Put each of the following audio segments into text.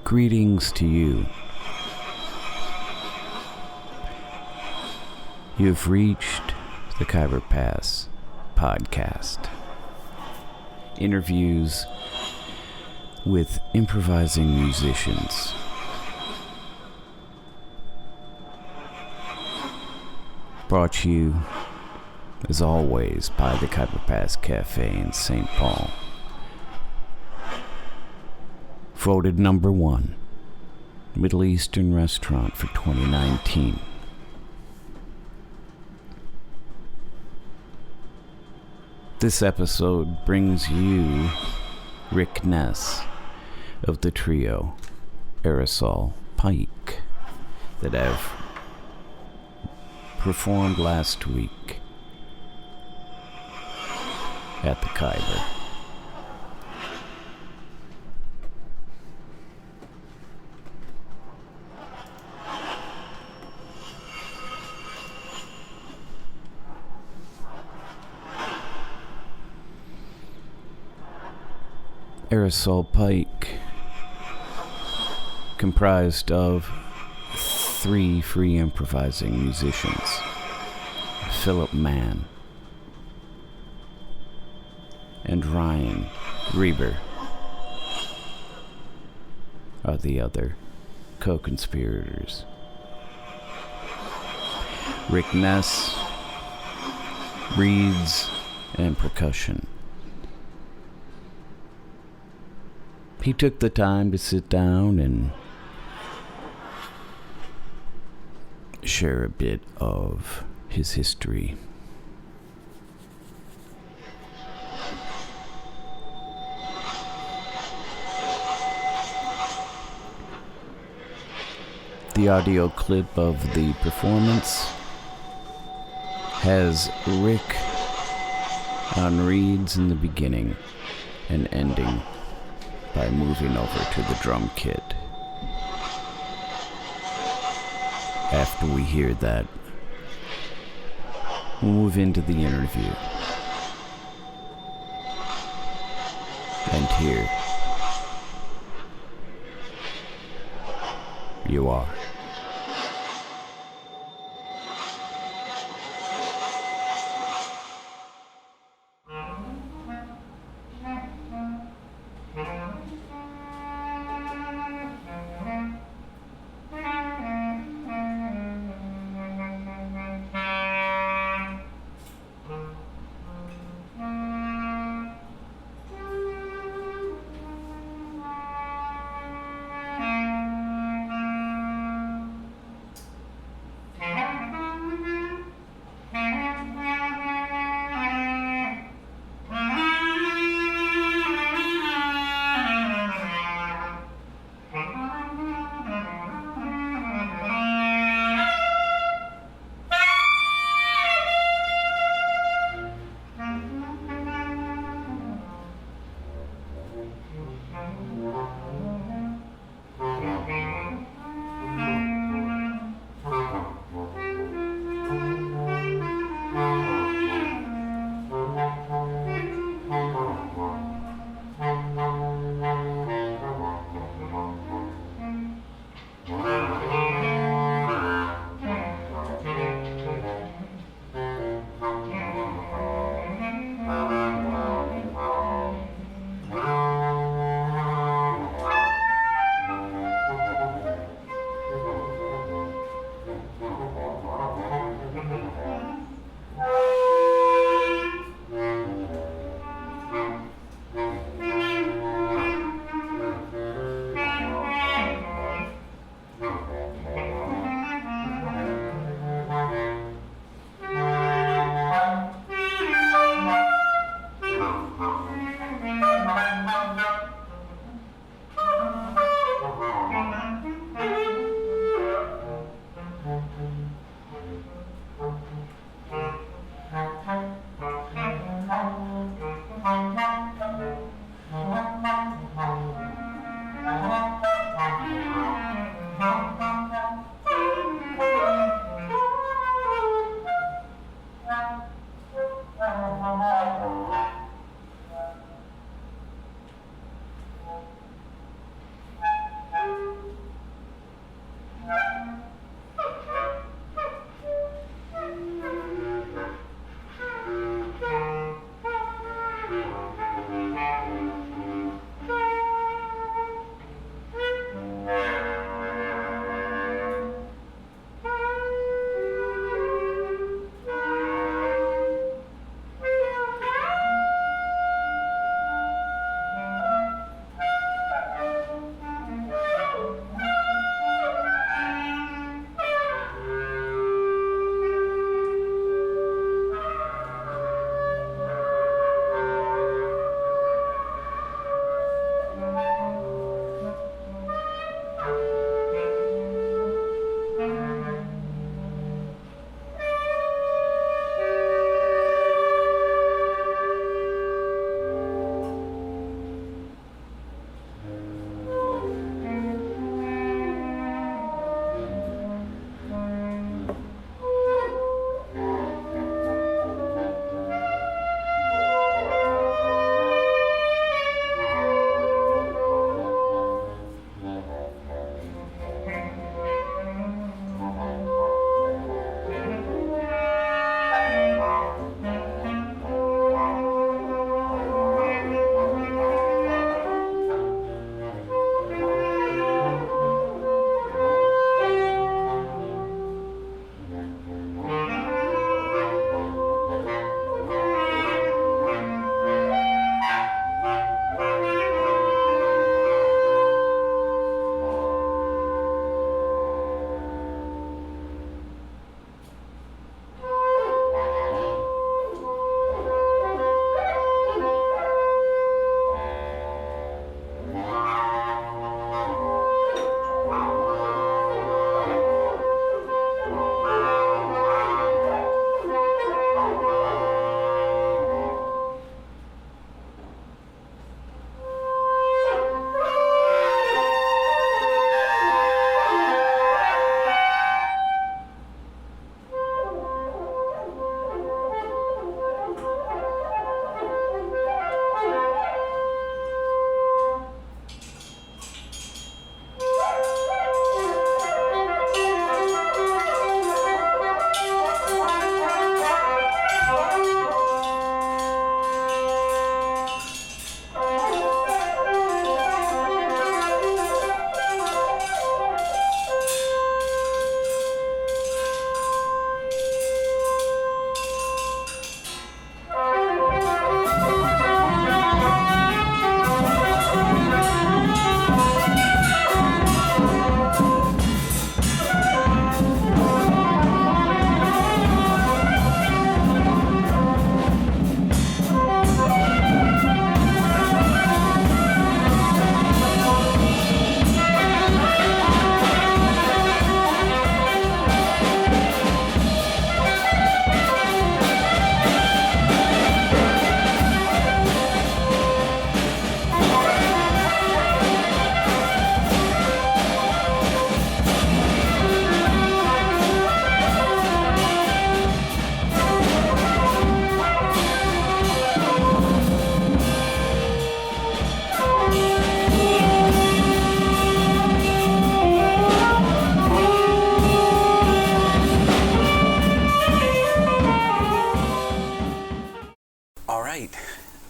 Greetings to you. You've reached the Khyber Pass podcast. Interviews with improvising musicians. Brought to you, as always, by the Khyber Pass Cafe in St. Paul. Voted number 1 Middle Eastern restaurant for 2019. This episode brings you Rick Ness of the trio Aerosol Pike that have performed last week at the Khyber. Aerosol Pike, comprised of 3 free improvising musicians. Philip Mann and Ryan Reber are the other co-conspirators. Rick Ness reeds and percussion. He took the time to sit down and share a bit of his history. The audio clip of the performance has Rick on reeds in the beginning and ending by moving over to the drum kit. After we hear that, we'll move into the interview. And here you are.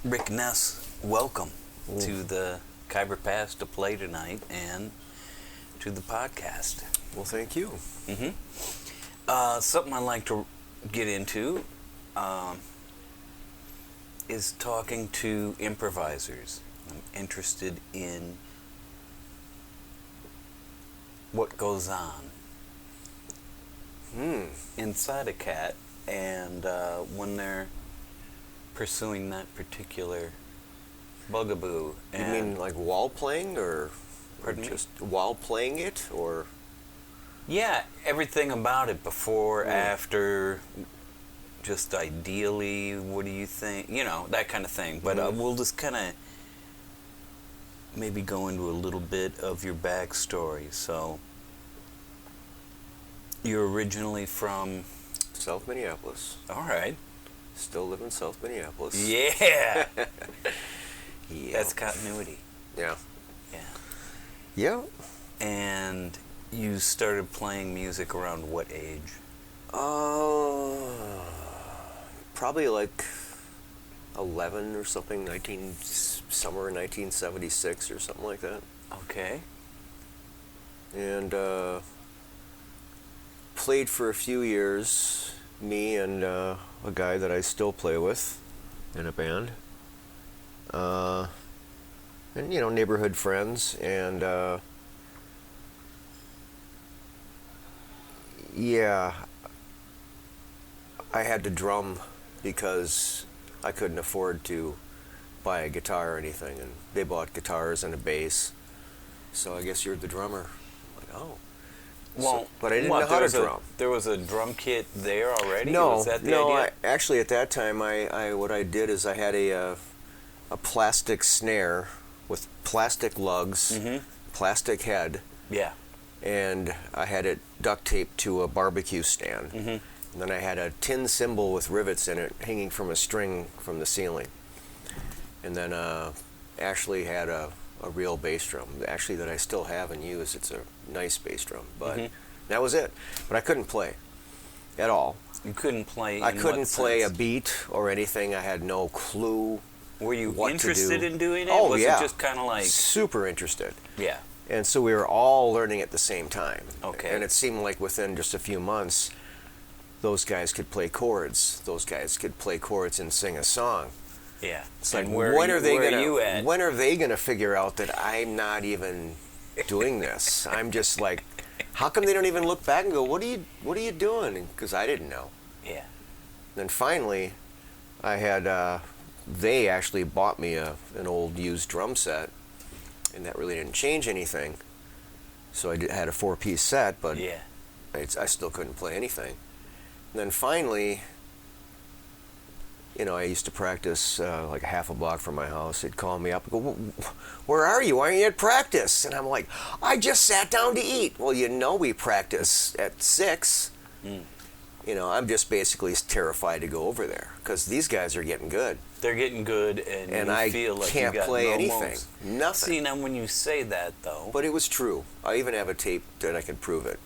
Rick Ness, welcome to the Khyber Pass to play tonight and to the podcast. Well, thank you. Something I like to get into is talking to improvisers. I'm interested in what goes on inside a cat and when they're pursuing that particular bugaboo. You mean like while playing, or Pardon just while playing it, or? Yeah, everything about it, before, after, just ideally, what do you think? You know, that kind of thing. But we'll just kind of maybe go into a little bit of your backstory. So, you're originally from? South Minneapolis. All right. Still live in South Minneapolis. Yeah! Yeah. That's continuity. Yeah. Yeah. Yeah. And you started playing music around what age? Probably like 11 or something, summer 1976 or something like that. Okay. And played for a few years, me and a guy that I still play with in a band. And, you know, neighborhood friends, and yeah, I had to drum because I couldn't afford to buy a guitar or anything, and they bought guitars and a bass. So I guess you're the drummer. I'm like, oh. Well, but I didn't know how to drum. There was a drum kit there already? No, was that the idea? Actually at that time, what I did is I had a plastic snare with plastic lugs, plastic head. Yeah. And I had it duct taped to a barbecue stand. And then I had a tin cymbal with rivets in it hanging from a string from the ceiling. And then Ashley had a real bass drum, actually, that I still have and use. It's a nice bass drum, but that was it. But I couldn't play at all. You couldn't play. I couldn't play a beat or anything. I had no clue. Were you what interested to do. in doing it? Oh, was yeah. it just kind of like super interested? Yeah. And so we were all learning at the same time. Okay. And it seemed like within just a few months, those guys could play chords. Those guys could play chords and sing a song. Yeah. It's like, when are they gonna figure out that I'm not even doing this? I'm just like, how come they don't even look back and go, what are you doing? Because I didn't know. Yeah. Then finally, I had they actually bought me an old used drum set, and that really didn't change anything. So I had a 4-piece set, but yeah. I still couldn't play anything. And then finally, you know, I used to practice like a half a block from my house. They'd call me up and go, where are you? Why aren't you at practice? And I'm like, I just sat down to eat. Well, you know we practice at 6. You know, I'm just basically terrified to go over there because these guys are getting good. They're getting good, and you I feel like can't you got play no anything. moves. Nothing. See, now when you say that, though... But it was true. I even have a tape that I can prove it.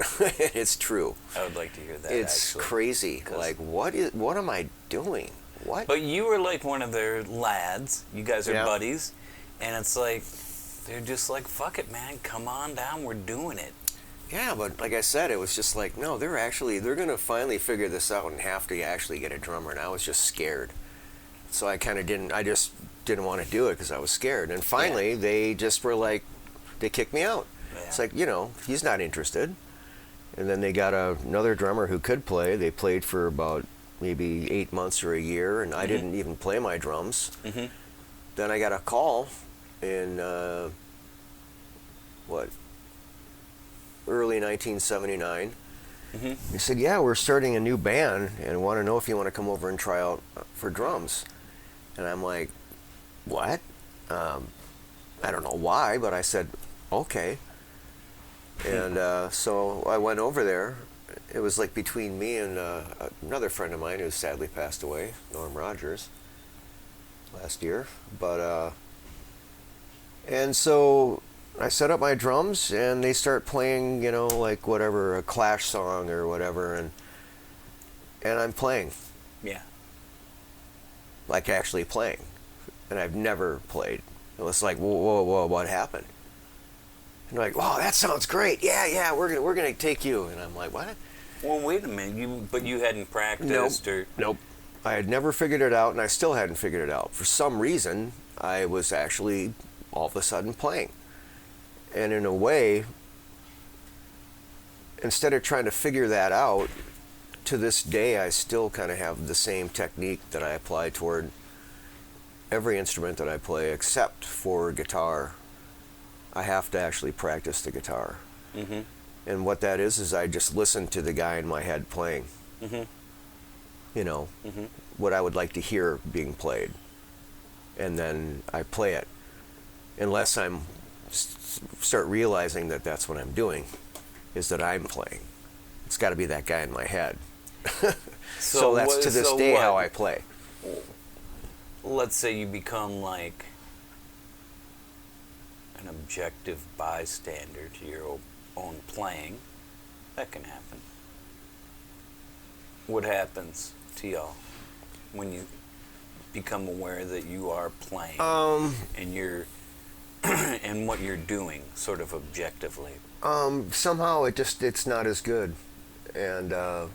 It's true. I would like to hear that, It's actually. crazy. Like, what am I doing? What? But you were like one of their lads. You guys are Yeah. buddies. And it's like, they're just like, fuck it, man. Come on down. We're doing it. Yeah, but like I said, it was just like, no, they're going to finally figure this out and have to actually get a drummer. And I was just scared. So I just didn't want to do it because I was scared. And finally, they just were like, they kicked me out. Yeah. It's like, you know, he's not interested. And then they got another drummer who could play. They played for about maybe 8 months or a year, and I didn't even play my drums. Then I got a call in, early 1979. He said, yeah, we're starting a new band and want to know if you want to come over and try out for drums. And I'm like, what? I don't know why, but I said, okay. And so I went over there. It was like between me and another friend of mine who sadly passed away, Norm Rogers, last year. But and so I set up my drums, and they start playing, you know, like whatever, a Clash song or whatever, and I'm playing. Yeah. Like actually playing. and I've never played. It was like, whoa, what happened? And they're like, wow, that sounds great. Yeah, we're gonna take you. And I'm like, what? Well, wait a minute. But you hadn't practiced, or nope. I had never figured it out, and I still hadn't figured it out. For some reason, I was actually all of a sudden playing. And in a way, instead of trying to figure that out, to this day, I still kind of have the same technique that I apply toward every instrument that I play, except for guitar. I have to actually practice the guitar. Mm-hmm. And what that is I just listen to the guy in my head playing. Mm-hmm. You know, Mm-hmm. what I would like to hear being played. And then I play it. Unless I'm start realizing that that's what I'm doing, is that I'm playing. It's got to be that guy in my head. So that's to this day how I play. Let's say you become like an objective bystander to your own playing. That can happen. What happens to y'all when you become aware that you are playing and you're and what you're doing, sort of objectively? Somehow it's not as good, and I'll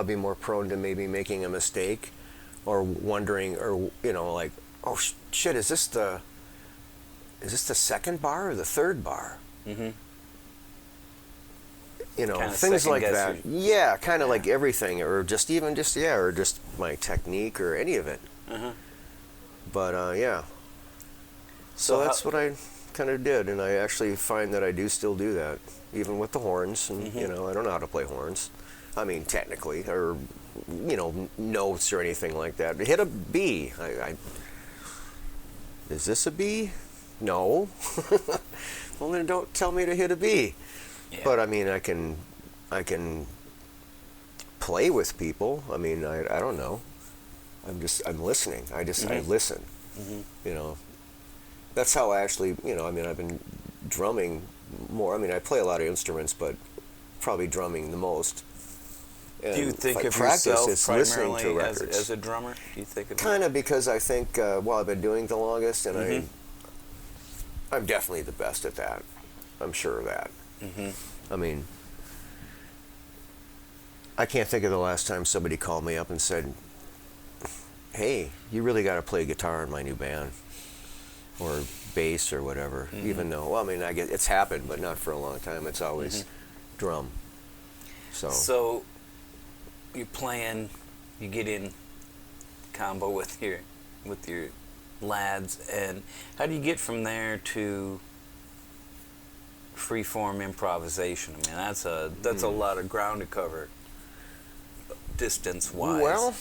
be more prone to maybe making a mistake, or wondering, or like, oh shit, is this the second bar or the third bar? Mm-hmm. Kinda things like that. Yeah, kind of like everything, or just my technique or any of it. Uh-huh. But yeah. So that's what I kind of did, and I actually find that I do still do that, even with the horns. And I don't know how to play horns. I mean, technically, or notes or anything like that. Hit a B. Is this a B? No. Well, then don't tell me to hit a B. Yeah. But I mean, I can play with people. I mean, I don't know. I'm listening. I listen. Mm-hmm. That's how I actually, I mean, I've been drumming more. I mean, I play a lot of instruments, but probably drumming the most. And do you think of yourself primarily as a drummer? Do you think of kind of, because I think, I've been doing the longest, and I'm definitely the best at that. I'm sure of that. Mm-hmm. I mean, I can't think of the last time somebody called me up and said, hey, you really got to play guitar in my new band, or bass or whatever. Even though, I mean, I guess it's happened, but not for a long time. It's always drum. So you're playing, you get in combo with your lads, and how do you get from there to free-form improvisation? I mean, that's a lot of ground to cover, distance-wise. Well,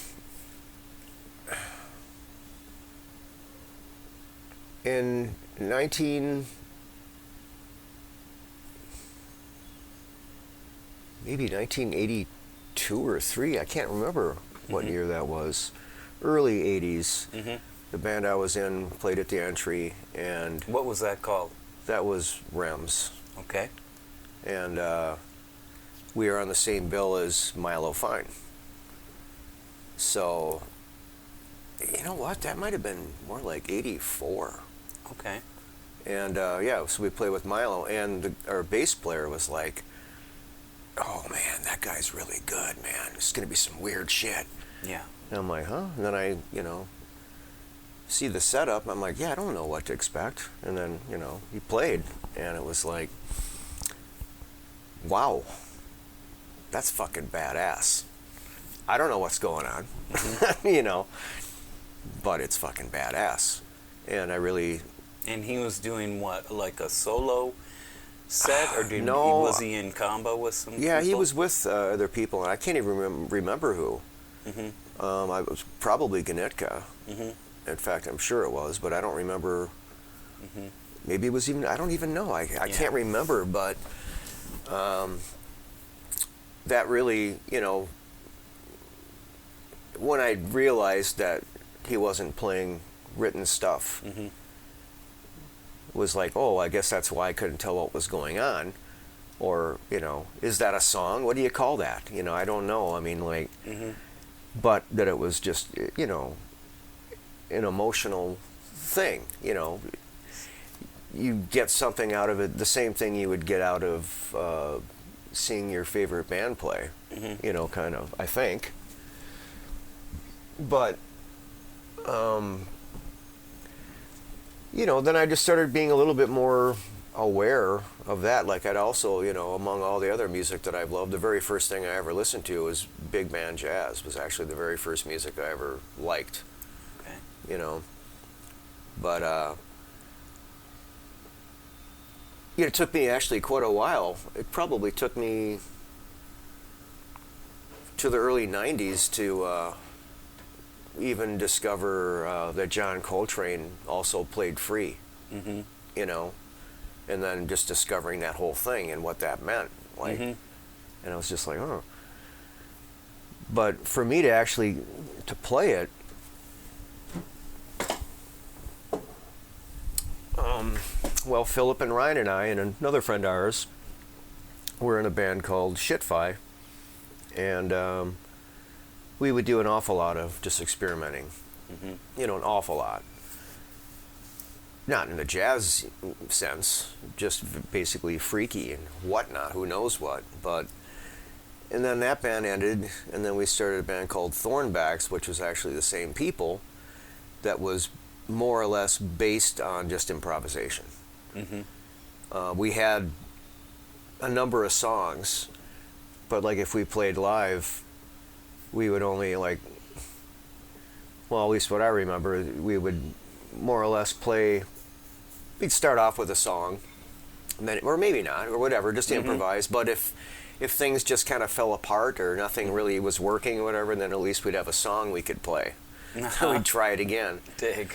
in 1982 or 3, I can't remember what year that was. Early 80s. Mm-hmm. The band I was in played at the Entry, and what was that called? That was Rems. Okay. And we were on the same bill as Milo Fine. So, you know what? That might have been more like 84. Okay. And so we played with Milo, and our bass player was like, oh man, that guy's really good, man. It's going to be some weird shit. Yeah. And I'm like, huh? And then I, see the setup. I'm like, yeah, I don't know what to expect. And then, he played, and it was like, wow, that's fucking badass. I don't know what's going on, but it's fucking badass. And I really... And he was doing what, like a solo set, or no, was he in combo with some people? Yeah, he was with other people, and I can't even remember who. Mm-hmm. I was probably Ganetka. Mm-hmm. In fact, I'm sure it was, but I don't remember. Mm-hmm. Maybe it was even, I don't even know. I can't remember, but that really, when I realized that he wasn't playing written stuff, was like, oh, I guess that's why I couldn't tell what was going on. Or, is that a song? What do you call that? I don't know. I mean, like, but that it was just, an emotional thing, you know. You get something out of it, the same thing you would get out of seeing your favorite band play, you know, kind of, I think. But, you know, then I just started being a little bit more aware of that. Like, I'd also, you know, among all the other music that I've loved, the very first thing I ever listened to was big band jazz. Was actually the very first music I ever liked. Okay. You know, but it took me actually quite a while. It probably took me to the early '90s to even discover that John Coltrane also played free. You know, and then just discovering that whole thing and what that meant, like, and I was just like, oh. But for me to actually to play it, well, Philip and Ryan and I and another friend of ours were in a band called Shitfi, and we would do an awful lot of just experimenting, you know, an awful lot. Not in the jazz sense, just basically freaky and whatnot, who knows what. But, and then that band ended, and then we started a band called Thornbacks, which was actually the same people, that was more or less based on just improvisation. We had a number of songs, but like if we played live, we would only like, well, at least what I remember, we would more or less play. We'd start off with a song, and then, or maybe not, or whatever, just improvise. But if things just kind of fell apart or nothing really was working or whatever, then at least we'd have a song we could play. So we'd try it again. Dig.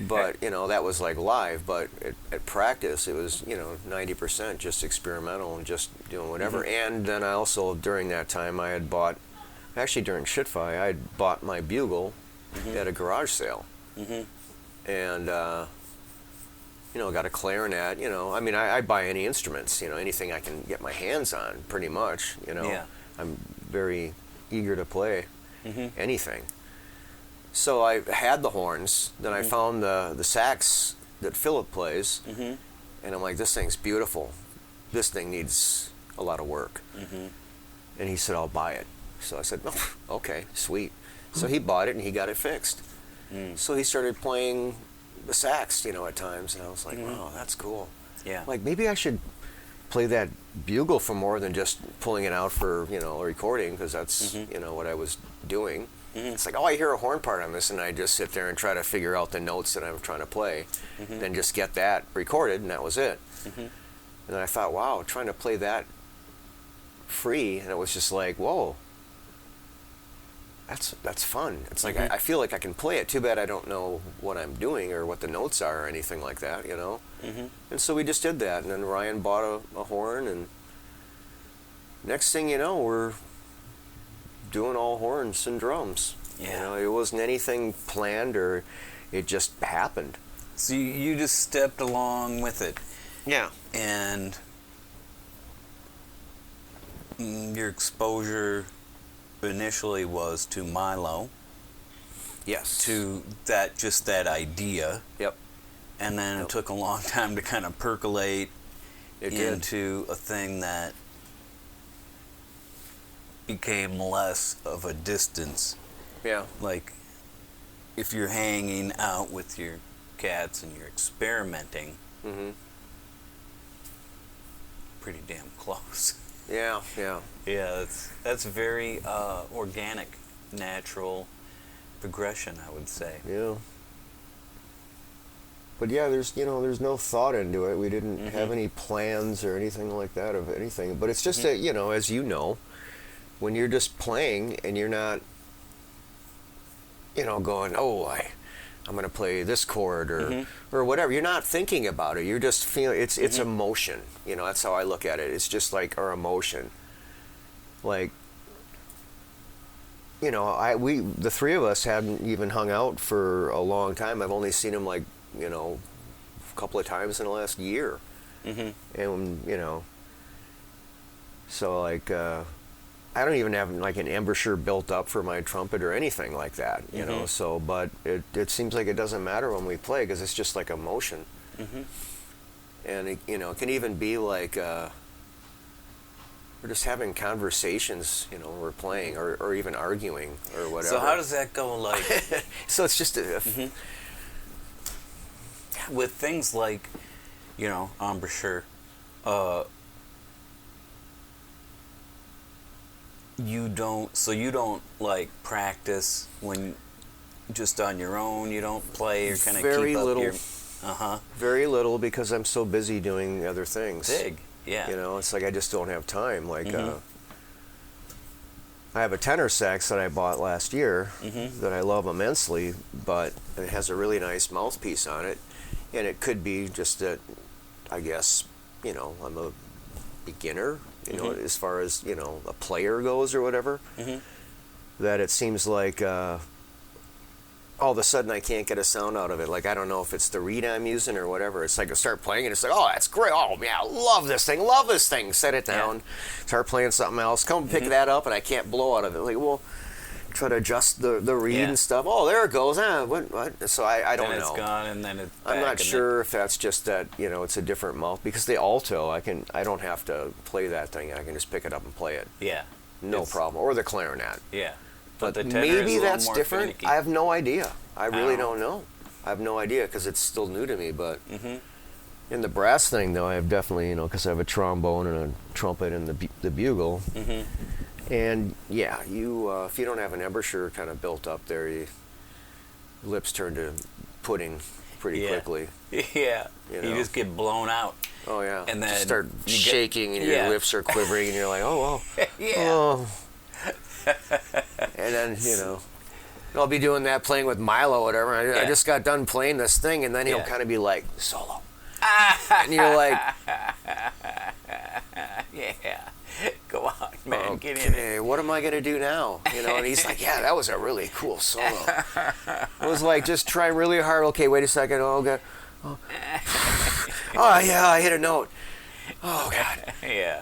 But, you know, that was like live, but at practice it was, you know, 90% just experimental and just doing whatever. And then I also, during that time, I had bought, actually during Shitfi, I had bought my bugle at a garage sale. And, you know, got a clarinet, you know. I mean, I buy any instruments, you know, anything I can get my hands on, pretty much, you know. Yeah. I'm very eager to play anything. So I had the horns, then I found the sax that Philip plays, and I'm like, this thing's beautiful. This thing needs a lot of work. And he said, I'll buy it. So I said, oh, okay, sweet. So he bought it and he got it fixed. So he started playing the sax, you know, at times, and I was like, wow, that's cool. Yeah. Like, maybe I should play that bugle for more than just pulling it out for, you know, a recording, because that's, you know, what I was doing. It's like, oh, I hear a horn part on this, and I just sit there and try to figure out the notes that I'm trying to play, then just get that recorded, and that was it. And then I thought, wow, trying to play that free, and it was just like, whoa, that's fun. It's like, I feel like I can play it. Too bad I don't know what I'm doing or what the notes are or anything like that, you know? And so we just did that, and then Ryan bought a horn, and next thing you know, we're doing all horns and drums. Yeah. You know, it wasn't anything planned, or it just happened. So you just stepped along with it. Yeah. And your exposure initially was to Milo. Yes. To that idea. Yep. And then it took a long time to kind of percolate It into a thing that became less of a distance. Yeah. Like, if you're hanging out with your cats and you're experimenting, pretty damn close. Yeah, yeah. Yeah, that's very organic, natural progression, I would say. Yeah. But yeah, there's no thought into it. We didn't have any plans or anything like that of anything. But it's just that, you know, as you know, when you're just playing and you're not, you know, going, oh, I'm going to play this chord or whatever. You're not thinking about it. You're just feeling, it's emotion. You know, that's how I look at it. It's just like our emotion. Like, you know, the three of us hadn't even hung out for a long time. I've only seen him, like, you know, a couple of times in the last year. And, you know, so like, I don't even have like an embouchure built up for my trumpet or anything like that, you know. So, but it seems like it doesn't matter when we play because it's just like a motion. And it, you know, it can even be like we're just having conversations, you know, when we're playing or even arguing or whatever. So how does that go? Like, so it's just with things like, you know, embouchure. You don't like practice when just on your own. You don't play or kind of very keep up little. your. Very little because I'm so busy doing other things. Big, yeah. You know, it's like I just don't have time. Like, I have a tenor sax that I bought last year that I love immensely, but it has a really nice mouthpiece on it, and it could be just that, I guess, you know, I'm a beginner, you know, as far as, you know, a player goes or whatever, that it seems like all of a sudden I can't get a sound out of it. Like, I don't know if it's the reed I'm using or whatever. It's like I start playing and it's like, oh, that's great. Oh, yeah, love this thing. Set it down. Start playing something else. Come pick that up and I can't blow out of it. Like, well, try to adjust the reed and stuff. Oh, there it goes. What? So I don't know. Then it's gone and then it's back. I'm not sure if that's just that, you know, it's a different mouth. Because the alto, I don't have to play that thing. I can just pick it up and play it. Yeah. No problem. Or the clarinet. Yeah. But the tenor maybe is that's more different. finicky. I have no idea. I really don't know. I have no idea because it's still new to me. But in the brass thing, though, I have definitely, you know, because I have a trombone and a trumpet and the bugle. And yeah, you if you don't have an embouchure kind of built up there, your lips turn to pudding pretty quickly. Yeah. You know? You just get blown out. Oh yeah. And then just start shaking and your lips are quivering and you're like, oh well. Yeah. Oh. And then, you know, I'll be doing that playing with Milo or whatever. I just got done playing this thing, and then he'll kind of be like, solo. And you're like, yeah, go on, man, get in it. What am I going to do now? You know, and he's like, yeah, that was a really cool solo. It was like, just try really hard. Okay, wait a second. Oh, God. Oh, yeah, I hit a note. Oh, God. Yeah.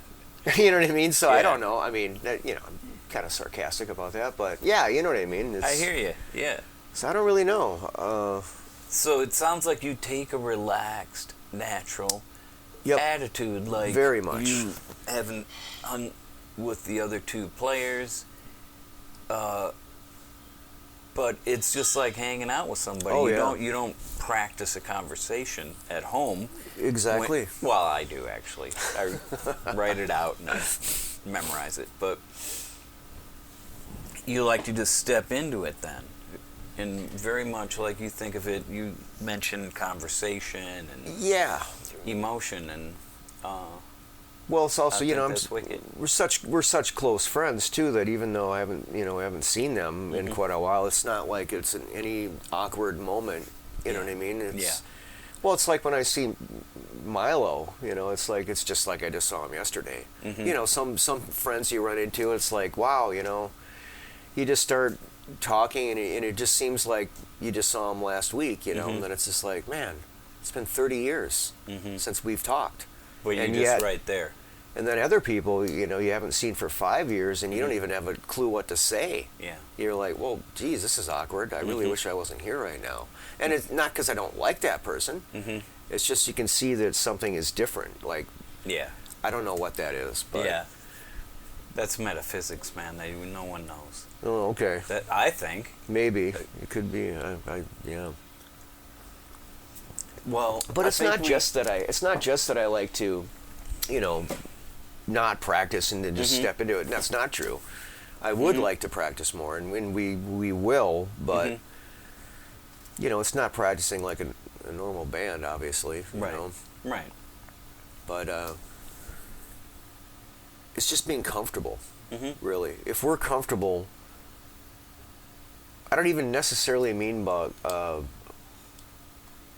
You know what I mean? So I don't know. I mean, you know, I'm kind of sarcastic about that, but yeah, you know what I mean. I hear you. Yeah. So I don't really know. So it sounds like you take a relaxed, natural attitude, like very much. You haven't hung with the other two players, but it's just like hanging out with somebody. You don't practice a conversation at home. Exactly. Well, I do actually. I write it out and I memorize it, but you like to just step into it then. And very much like you think of it, you mentioned conversation and emotion and. Well, it's also, you know, we're such close friends too that even though I haven't seen them in quite a while, it's not like it's any awkward moment. You know what I mean? Well, it's like when I see Milo, you know, it's just like I just saw him yesterday. You know, some friends you run into, it's like, wow, you know, you just start talking and it just seems like you just saw him last week, you know, and then it's just like, man, it's been 30 years since we've talked. Well, you're just right there. And then other people, you know, you haven't seen for 5 years and you don't even have a clue what to say. Yeah. You're like, well, geez, this is awkward. I really wish I wasn't here right now. And it's not because I don't like that person. It's just you can see that something is different. Like, I don't know what that is. But yeah. That's metaphysics, man. No one knows. Oh, okay. That I think. Maybe. It could be. Yeah. Well, but it's not just that I like to, you know, not practice and then just step into it. And that's not true. I would like to practice more, and when we will, but you know, it's not practicing like a normal band, obviously. You know? Right. But it's just being comfortable, really. If we're comfortable, I don't even necessarily mean about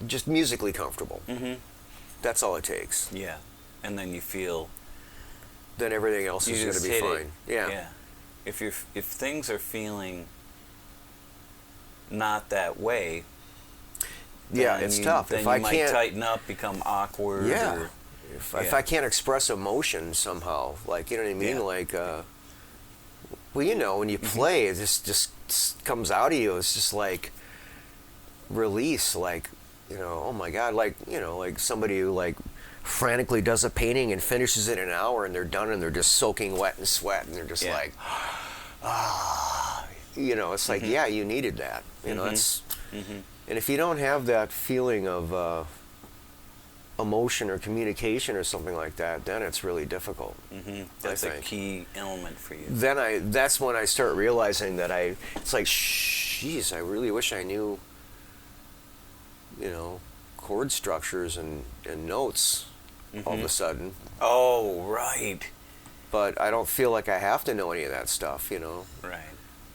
just musically comfortable. That's all it takes. Yeah, and then you feel. Then everything else is going to be fine. Yeah. If things are feeling not that way. Yeah, it's tough. Then if you I might can't tighten up, become awkward. Yeah. Or, if I can't express emotion somehow, like, you know what I mean, like Well, you know, when you play, it just comes out of you. It's just like release, like, you know, oh my God, like, you know, like somebody who like frantically does a painting and finishes it in an hour and they're done and they're just soaking wet in sweat and they're just like, ah, you know, it's like, yeah, you needed that. You know, it's, and if you don't have that feeling of emotion or communication or something like that, then it's really difficult. That's a key element for you. That's when I start realizing that it's like, geez, I really wish I knew, you know, chord structures and notes all of a sudden. Oh, right. But I don't feel like I have to know any of that stuff, you know. Right.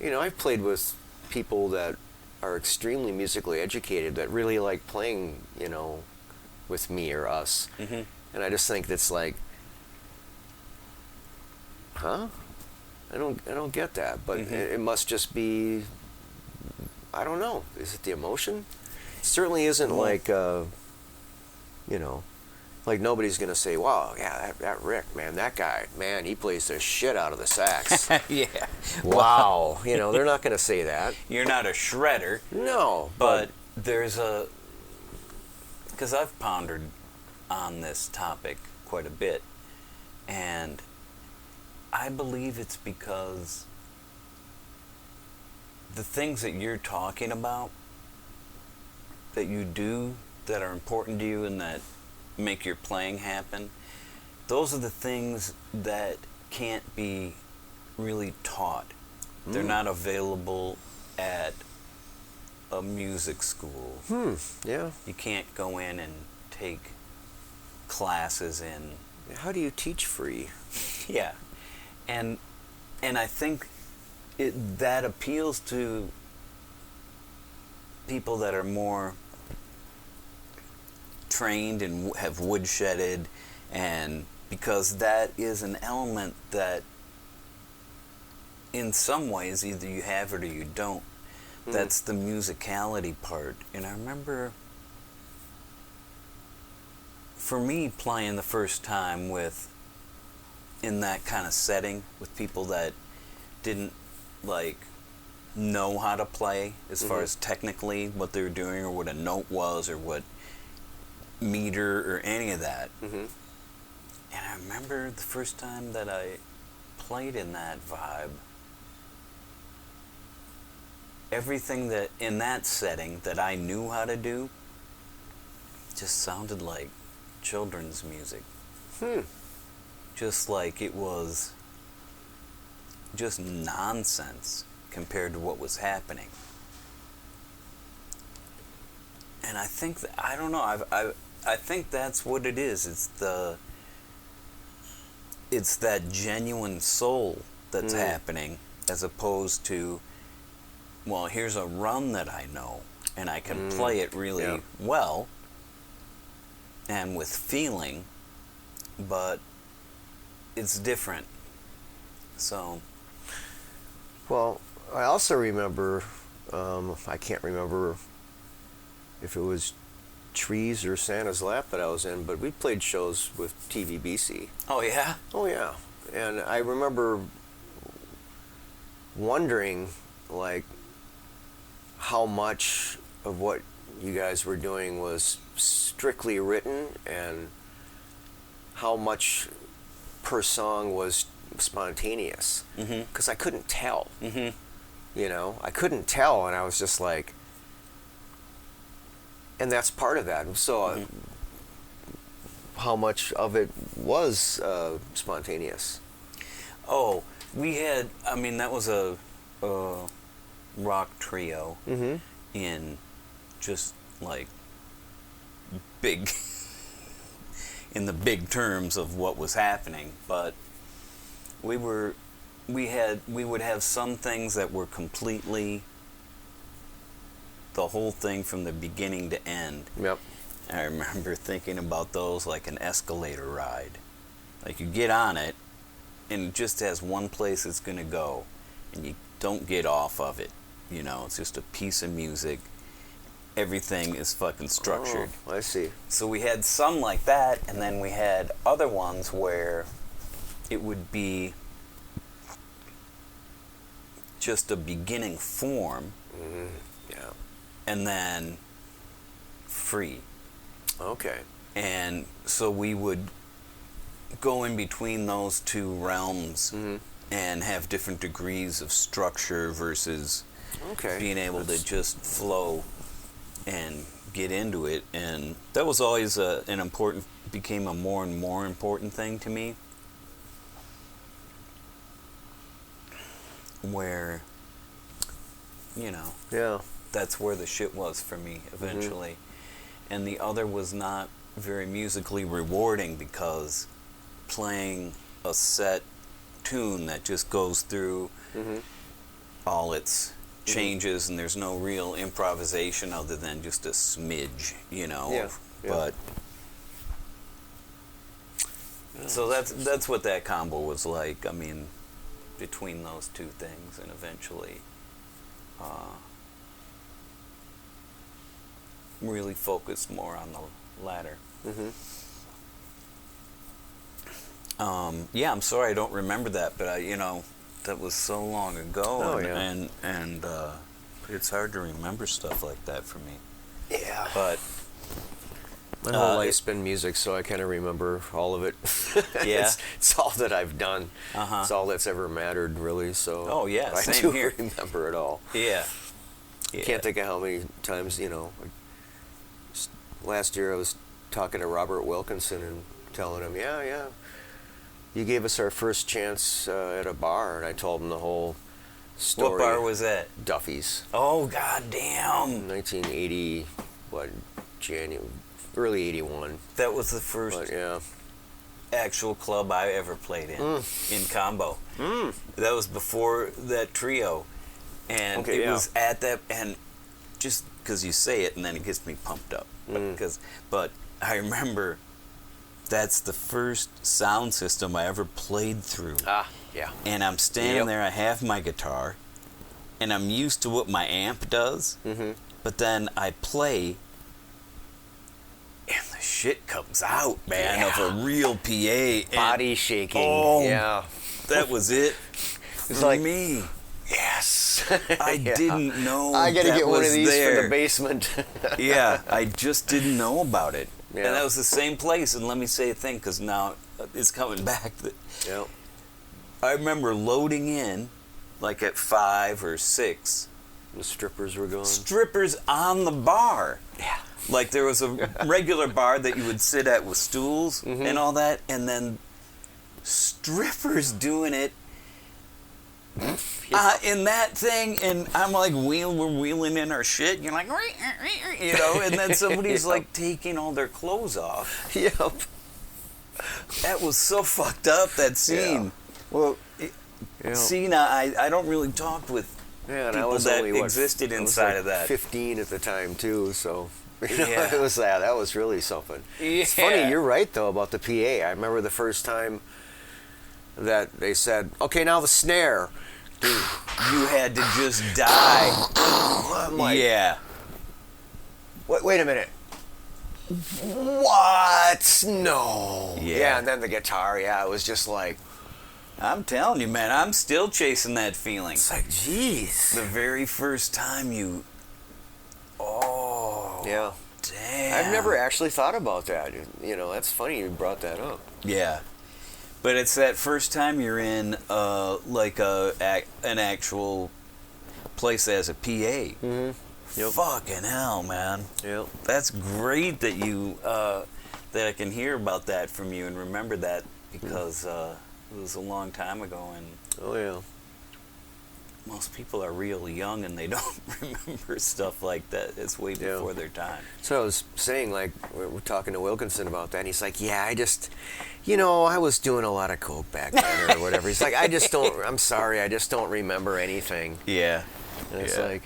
You know, I've played with people that are extremely musically educated that really like playing, you know, with me or us. And I just think that's like, huh? I don't get that. But it must just be, I don't know. Is it the emotion? It certainly isn't like, you know, like nobody's gonna say, wow, yeah, that Rick, man, that guy, man, he plays the shit out of the sax. Yeah. Wow. You know, they're not gonna say that. You're not a shredder. No. But there's because I've pondered on this topic quite a bit, and I believe it's because the things that you're talking about, that you do, that are important to you and that make your playing happen, those are the things that can't be really taught. They're not available at a music school. Yeah. You can't go in and take classes in. How do you teach free? Yeah. And I think that appeals to people that are more trained and have woodshedded, and because that is an element that in some ways either you have it or you don't. That's the musicality part. And I remember for me playing the first time in that kind of setting with people that didn't like know how to play as far as technically what they were doing or what a note was or what meter or any of that. And I remember the first time that I played in that vibe, everything that in that setting that I knew how to do just sounded like children's music. Just like it was just nonsense compared to what was happening. And I think that, I don't know, I think that's what it is. It's that genuine soul that's happening, as opposed to, well, here's a run that I know and I can play it really well and with feeling, but it's different. So, well, I also remember, I can't remember if it was Trees or Santa's Lap that I was in, but we played shows with TVBC. oh yeah? Oh yeah. And I remember wondering, like, how much of what you guys were doing was strictly written and how much per song was spontaneous. Because I couldn't tell. You know, I couldn't tell, and I was just like, and that's part of that. So how much of it was spontaneous? Oh, we had, I mean, that was a rock trio in just like big, in the big terms of what was happening. But we would have some things that were completely the whole thing from the beginning to end. Yep. I remember thinking about those like an escalator ride. Like you get on it and it just has one place it's going to go and you don't get off of it. You know, it's just a piece of music. Everything is fucking structured. Oh, I see. So we had some like that, and then we had other ones where it would be just a beginning form, Yeah. and then free. Okay. And so we would go in between those two realms and have different degrees of structure versus being able to just flow and get into it. And that was always became a more and more important thing to me, where, that's where the shit was for me eventually. And the other was not very musically rewarding, because playing a set tune that just goes through all its changes and there's no real improvisation other than just a smidge, but so that's what that combo was like. I mean, between those two things, and eventually really focused more on the latter. I'm sorry I don't remember that, but that was so long ago, and it's hard to remember stuff like that for me. Yeah. But my whole life's been music, so I kind of remember all of it. Yeah. It's all that I've done. It's all that's ever mattered, really. So. Oh yeah, I same do here. remember it all. Yeah. Can't think of how many times, last year I was talking to Robert Wilkinson and telling him, you gave us our first chance at a bar, and I told him the whole story. What bar was that? Duffy's. Oh, goddamn. 1980, early 81. That was the first actual club I ever played in combo. That was before that trio. And it was at that, and just because you say it, and then it gets me pumped up. But I remember that's the first sound system I ever played through. And I'm standing there, I have my guitar, and I'm used to what my amp does, but then I play, and the shit comes out, man, of a real PA. Body shaking. Oh, that was it It's for like me. Yes. I didn't know I gotta that get one was of these there. for the basement. I just didn't know about it. And that was the same place. And let me say a thing, because now it's coming back. I remember loading in, like at 5 or 6. The strippers were going. Strippers on the bar. Yeah. Like there was a regular bar that you would sit at with stools and all that, and then strippers doing it in that thing, and I'm like, we're wheeling in our shit, and you're like, and then somebody's like taking all their clothes off. Yep. That was so fucked up, that scene. Well, see, now I don't really talk with and people I was that only, existed inside of that. 15 at the time too, so it was that was really something. It's funny, you're right though about the PA. I remember the first time that they said, okay, now the snare. Dude, you had to just die. I'm like, wait a minute. What? No. Yeah, and then the guitar, it was just like, I'm telling you, man, I'm still chasing that feeling. it's like, jeez. The very first time you... Oh. Yeah. Damn. I've never actually thought about that. That's funny you brought that up. Yeah. But it's that first time you're in like an actual place as a PA. Yep. Fucking hell, man. Yep. That's great that you that I can hear about that from you and remember that, because it was a long time ago, and most people are real young and they don't remember stuff like that. It's way before their time. So I was saying, like, we're talking to Wilkinson about that, and he's like, I just, I was doing a lot of coke back then or whatever. He's like, I'm sorry, I just don't remember anything. Yeah. And it's like,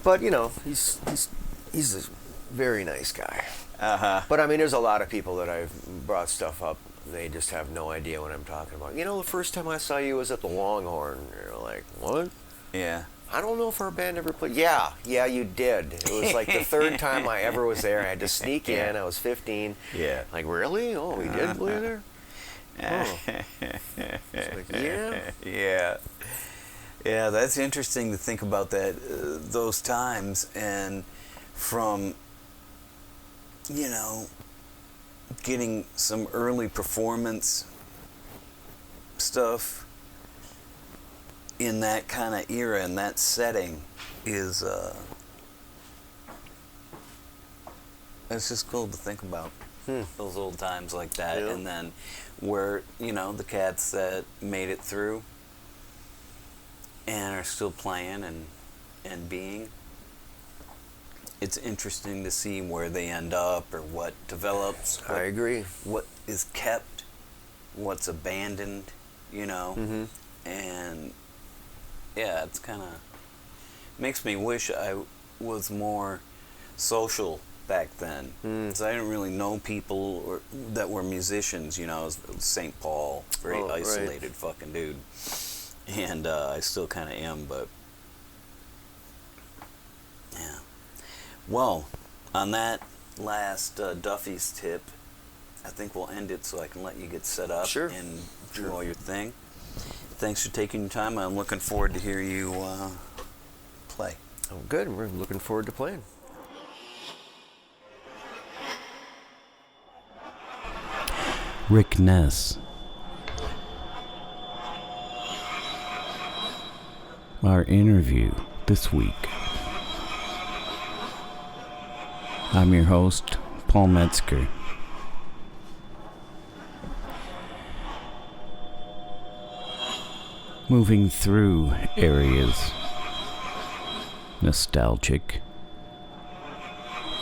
but, he's a very nice guy. But, I mean, there's a lot of people that I've brought stuff up, they just have no idea what I'm talking about. The first time I saw you was at the Longhorn. You're like, what? Yeah. I don't know if our band ever played. Yeah, you did. It was like the third time I ever was there. I had to sneak in. I was 15. Yeah. Like, really? Oh, we did play there? Oh. It's like, yeah. Yeah. Yeah, that's interesting to think about that, those times, and from, you know, getting some early performance stuff in that kind of era and that setting is, it's just cool to think about. Those old times like that, Yeah. and then where, you know, the cats that made it through and are still playing and being. It's interesting to see where they end up or what develops. I agree. What is kept, what's abandoned, you know. Mm-hmm. And yeah, it's kind of makes me wish I was more social back then. So I didn't really know people that were musicians, you know. I was St. Paul, very isolated fucking dude. And I still kind of am, but yeah. Well, on that last Duffy's tip, I think we'll end it so I can let you get set up and do all your thing. Thanks for taking your time. I'm looking forward to hear you play. Oh, good. We're looking forward to playing. Rick Ness. Our interview this week. I'm your host, Paul Metzger. Moving through areas nostalgic,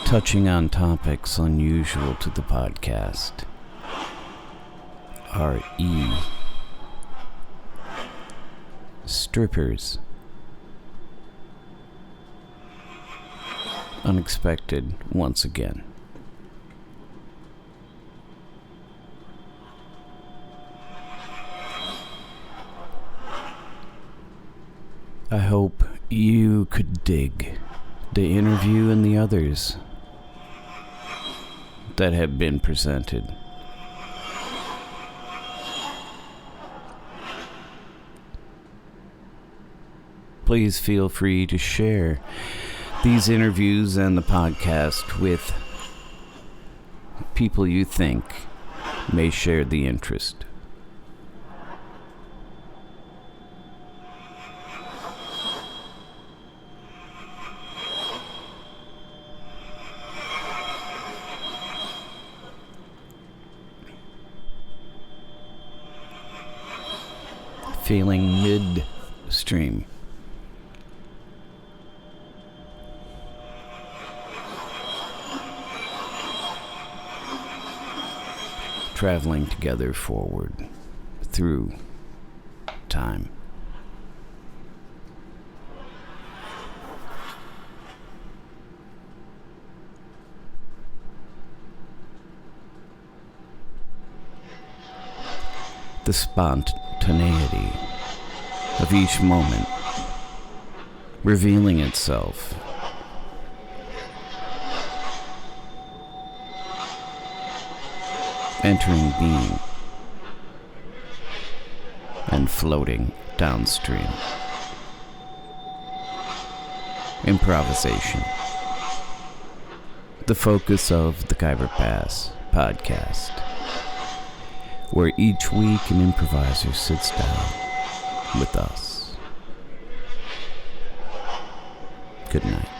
touching on topics unusual to the podcast. R.E. Strippers. Unexpected once again. I hope you could dig the interview and the others that have been presented. Please feel free to share these interviews and the podcast with people you think may share the interest. Feeling midstream. Traveling together forward through time. The spontaneity of each moment revealing itself. Entering being and floating downstream. Improvisation. The focus of the Khyber Pass podcast, where each week an improviser sits down with us. Good night.